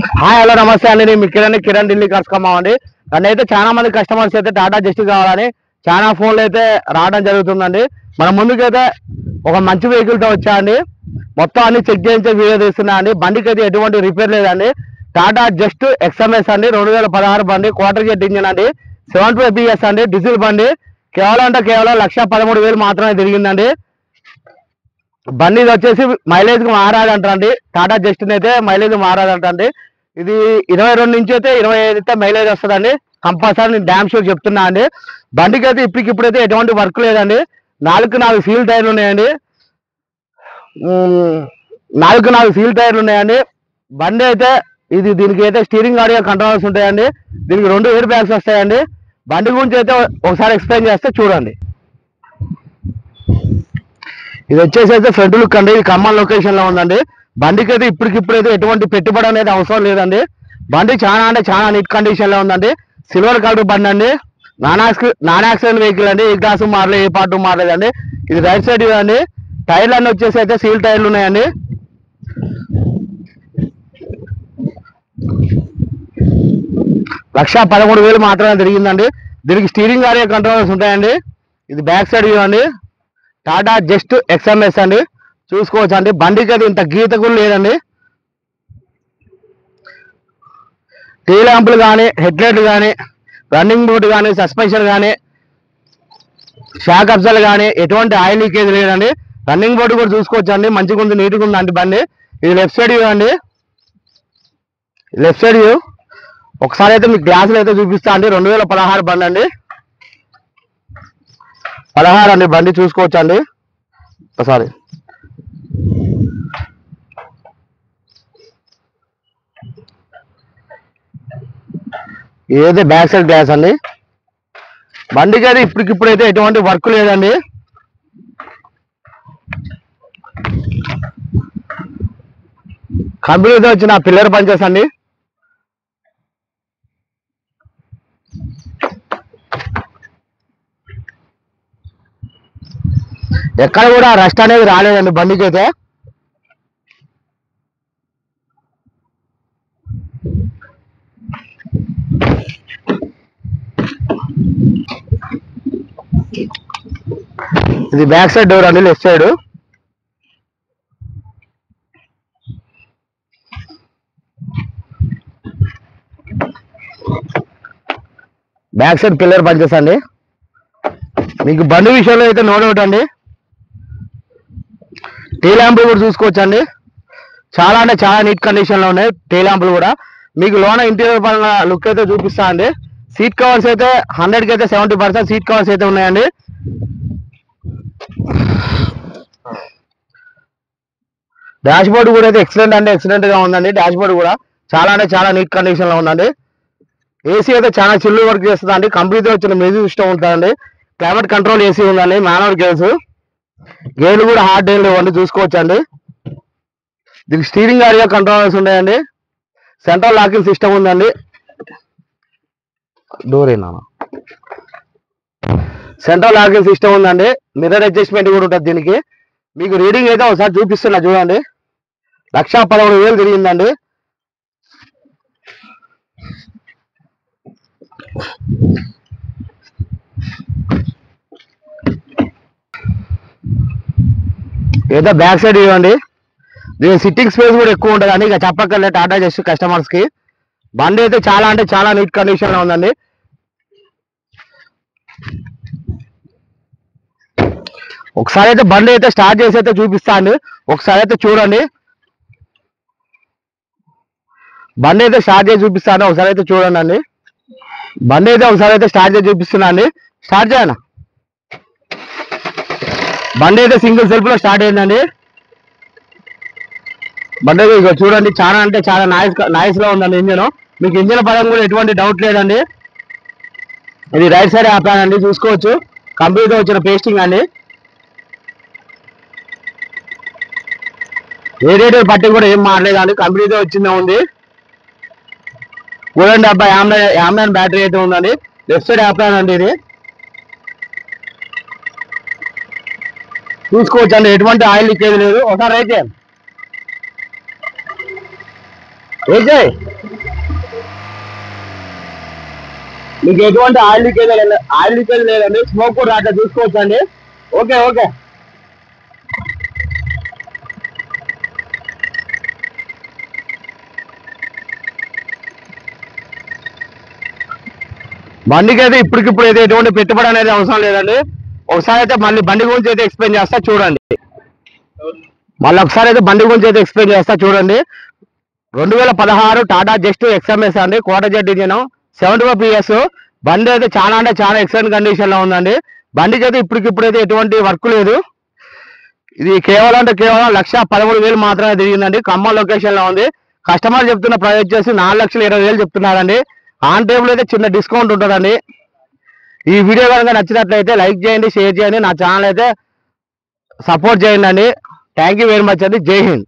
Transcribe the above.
Hi hello నమస్తే అండి. నేను మీ కిరణ్ ఢిల్లీ కలుసుకున్నాం అండి. నన్ను అయితే చాలా మంది కస్టమర్స్ అయితే టాటా జస్ట్ కావాలని చాలా ఫోన్లు అయితే రావడం జరుగుతుందండి. మన ముందుకైతే ఒక మంచి వెహికల్తో వచ్చా అండి. మొత్తం అన్ని చెక్ చేయించే వీడియో తీస్తున్నా అండి. బండికి అయితే ఎటువంటి రిపేర్ లేదండి. టాటా జస్ట్ ఎక్స్ఎంఎస్ అండి, 2016 బండి, క్వార్టర్ జెట్ ఇంజిన్ అండి, 75 PS అండి, డీజిల్ బండి. కేవలం అంటే కేవలం 1,13,000 మాత్రమే తిరిగిందండి. బండి ఇది వచ్చేసి మైలేజ్ కి మారాదంటండి. టాటా జస్ట్ అయితే మైలేజ్ మారాదంటండి. ఇది 22 నుంచి అయితే 25 అయితే మైలేజ్ వస్తుందండి కంపల్సరీ. నేను డ్యామ్ షూర్ చెప్తున్నా అండి. బండికి అయితే ఇప్పటికిప్పుడైతే ఎటువంటి వర్క్ లేదండి. 4 సీల్ టైర్లు ఉన్నాయండి. 4 సీల్ టైర్లు ఉన్నాయండి. బండి అయితే దీనికి అయితే స్టీరింగ్ ఆడియో కంట్రోల్స్ ఉంటాయండి. దీనికి 2 ఎయిర్ బ్యాగ్స్ వస్తాయండి. బండి గురించి అయితే ఒకసారి ఎక్స్ప్లెయిన్ చేస్తే చూడండి. ఇది వచ్చేసి అయితే ఫ్రంట్ లుక్ అండి. ఇది ఖమ్మం లొకేషన్ లో ఉందండి. బండికి అయితే ఇప్పటికిప్పుడైతే ఎటువంటి పెట్టుబడి అనేది అవసరం లేదండి. బండి చాలా అంటే చాలా నీట్ కండిషన్ లో ఉందండి. సిల్వర్ కలర్ బండి అండి. నాన్ యాక్సిడెంట్ వెహికల్ అండి. ఏ గ్లాసు మారలేదు, ఏ పార్ట్ మారలేదండి. ఇది రైట్ సైడ్ అండి. టైర్లు అన్నీ వచ్చేసి అయితే సీల్ టైర్లు ఉన్నాయండి. $1,13,000 మాత్రమే తిరిగిందండి. దీనికి స్టీరింగ్ ఆడియో కంట్రోల్స్ ఉంటాయండి. ఇది బ్యాక్ సైడ్ వ్యూ అండి. టాటా జస్ట్ ఎక్స్ఎంఎస్ అండి, చూసుకోవచ్చు అండి. బండికి అది ఇంత గీత కూడా లేదండి. టీ ల్యాంపులు కానీ, హెడ్లైట్లు కానీ, రన్నింగ్ బోర్డు కానీ, సస్పెన్షన్ కానీ, షాక్ అబ్జర్లు కానీ ఎటువంటి ఆయిల్ లీకేజ్ లేదండి. రన్నింగ్ బోర్డు కూడా చూసుకోవచ్చు అండి. మంచిగా ఉంది, నీట్గా ఉంది అండి బండి. ఇది లెఫ్ట్ సైడ్ వ్యూ అండి. లెఫ్ట్ సైడ్ వ్యూ ఒకసారి అయితే మీకు గ్లాసులు అయితే చూపిస్తా అండి. 2016 బండి అండి. 16 అండి బండి, చూసుకోవచ్చు అండి. సారీ, ఏదైతే బ్యాక్ సైడ్ గ్లాస్ అండి. బండికి అయితే ఇప్పటికిప్పుడైతే ఎటువంటి వర్క్ లేదండి. కంపెనీతో వచ్చిన పిల్లర్ పంచెస్ అండి. ఎక్కడ కూడా రస్ట్ అనేది రాలేదండి బండికి అయితే. ఇది బ్యాక్ సైడ్ డోర్ అండి, left side. Back side pillar punches అండి. మీకు బండి విషయంలో అయితే నో డౌట్ అండి. టీ ల్యాంపులు కూడా చూసుకోవచ్చు అండి. చాలా అంటే చాలా నీట్ కండిషన్ లో ఉన్నాయి టీ ల్యాంపులు కూడా. మీకు లోన ఇంటీరియర్ పరంగా లుక్ అయితే చూపిస్తా అండి. సీట్ కవర్స్ అయితే 100కి అయితే 70% సీట్ కవర్స్ అయితే ఉన్నాయండి. డాష్ బోర్డు కూడా అయితే ఎక్సలెంట్ అంటే ఎక్సలెంట్ గా ఉందండి. డాష్ బోర్డు కూడా చాలా అంటే చాలా నీట్ కండిషన్ లో ఉందండి. ఏసీ అయితే చాలా చిల్లు వర్క్ చేస్తుంది అండి. కంపెనీతో వచ్చిన మ్యూజిక్ సిస్టమ్ ఉంటుందండి. క్లైమేట్ కంట్రోల్ ఏసీ ఉందండి. మాన్యువల్ గేర్లు కూడా హార్డ్ డైల్ ఇవ్వండి, చూసుకోవచ్చు అండి. దీనికి స్టీరింగ్ ఆడియో కంట్రోల్స్ ఉన్నాయండి. సెంట్రల్ లాకింగ్ సిస్టమ్ ఉందండి. డోర్ ఏనా, సెంట్రల్ లాకింగ్ సిస్టమ్ ఉందండి. మిర్రర్ అడ్జస్ట్మెంట్ కూడా ఉంటుంది దీనికి. మీకు రీడింగ్ అయితే ఒకసారి చూపిస్తున్నా చూడండి. 1,13,000 తిరిగిందండి. ఏదో బ్యాక్ సైడ్ ఇవ్వండి. దీని సిట్టింగ్ స్పేస్ కూడా ఎక్కువ ఉంటుంది అండి. ఇక చెప్పక్కర్లే టాటా జస్ట్ కస్టమర్స్ కి. బండి అయితే చాలా అంటే చాలా నీట్ కండిషన్ లో ఉందండి. ఒకసారి అయితే బండి అయితే స్టార్ట్ చేసి అయితే చూపిస్తా అండి. ఒకసారి అయితే చూడండి. బండి అయితే స్టార్ట్ చేసి చూపిస్తాను, ఒకసారి అయితే చూడండి అండి. బండి అయితే ఒకసారి అయితే స్టార్ట్ చేసి చూపిస్తున్నా అండి. స్టార్ట్ చేయనా. బండి అయితే సింగిల్ సెల్ఫ్ లో స్టార్ట్ అయిందండి. బండి ఇక చూడండి, చాలా అంటే చాలా నాయిస్ లో ఉందండి ఇంజన్. మీకు ఇంజన్ పరంగా కూడా ఎటువంటి డౌట్ లేదండి. ఇది రైట్ సైడ్ ఆపాను అండి, చూసుకోవచ్చు. కంపెనీతో వచ్చిన పేస్టింగ్ అండి. రేడియేటర్ పట్టి కూడా ఏం మారలేదండి, కంపెనీతో వచ్చిందే ఉంది. చూడండి అబ్బాయి, యామ్నాన్ బ్యాటరీ అయితే ఉందండి. లెఫ్ట్ సైడ్ ఆపాను అండి. ఇది చూసుకోవచ్చు అండి, ఎటువంటి ఆయిల్ లీకేజ్ లేదు. ఒకసారి రైట్ చేయండి. ఏజయ్ మీకు ఎటువంటి ఆయిల్ లీకేజ్ లేదండి, స్మోక్ కూడా అట్లా చూసుకోవచ్చండి. Okay okay. బండికి అయితే ఇప్పటికిప్పుడు అయితే ఎటువంటి పెట్టుబడి అనేది అవసరం లేదండి. ఒకసారి అయితే మళ్ళీ బండి గురించి అయితే ఎక్స్ప్లెయిన్ చేస్తా చూడండి. మళ్ళీ ఒకసారి అయితే బండి గురించి అయితే ఎక్స్ప్లెయిన్ చేస్తా చూడండి. 2016 టాటా జస్ట్ ఎక్స్ఎంఎస్ అండి, క్వార్టర్ జెట్ ఇంజిన్, 75 PS. బండి అయితే చాలా అంటే చాలా ఎక్సలెంట్ కండిషన్ లో ఉందండి. బండికి అయితే ఇప్పటికిప్పుడు అయితే ఎటువంటి వర్క్ లేదు. ఇది కేవలం అంటే కేవలం 1,13,000 మాత్రమే తిరిగిందండి. ఖమ్మం లొకేషన్ లో ఉంది. కస్టమర్ చెప్తున్న ప్రైస్ వచ్చేసి 4,20,000 చెప్తున్నారండి. ఆన్ టేబుల్ అయితే చిన్న డిస్కౌంట్ ఉంటుందండి. ఈ వీడియో కనుక నచ్చినట్లయితే లైక్ చేయండి, షేర్ చేయండి, నా ఛానల్ అయితే సపోర్ట్ చేయండి అండి. థ్యాంక్ యూ వెరీ మచ్ అండి. జై హింద్.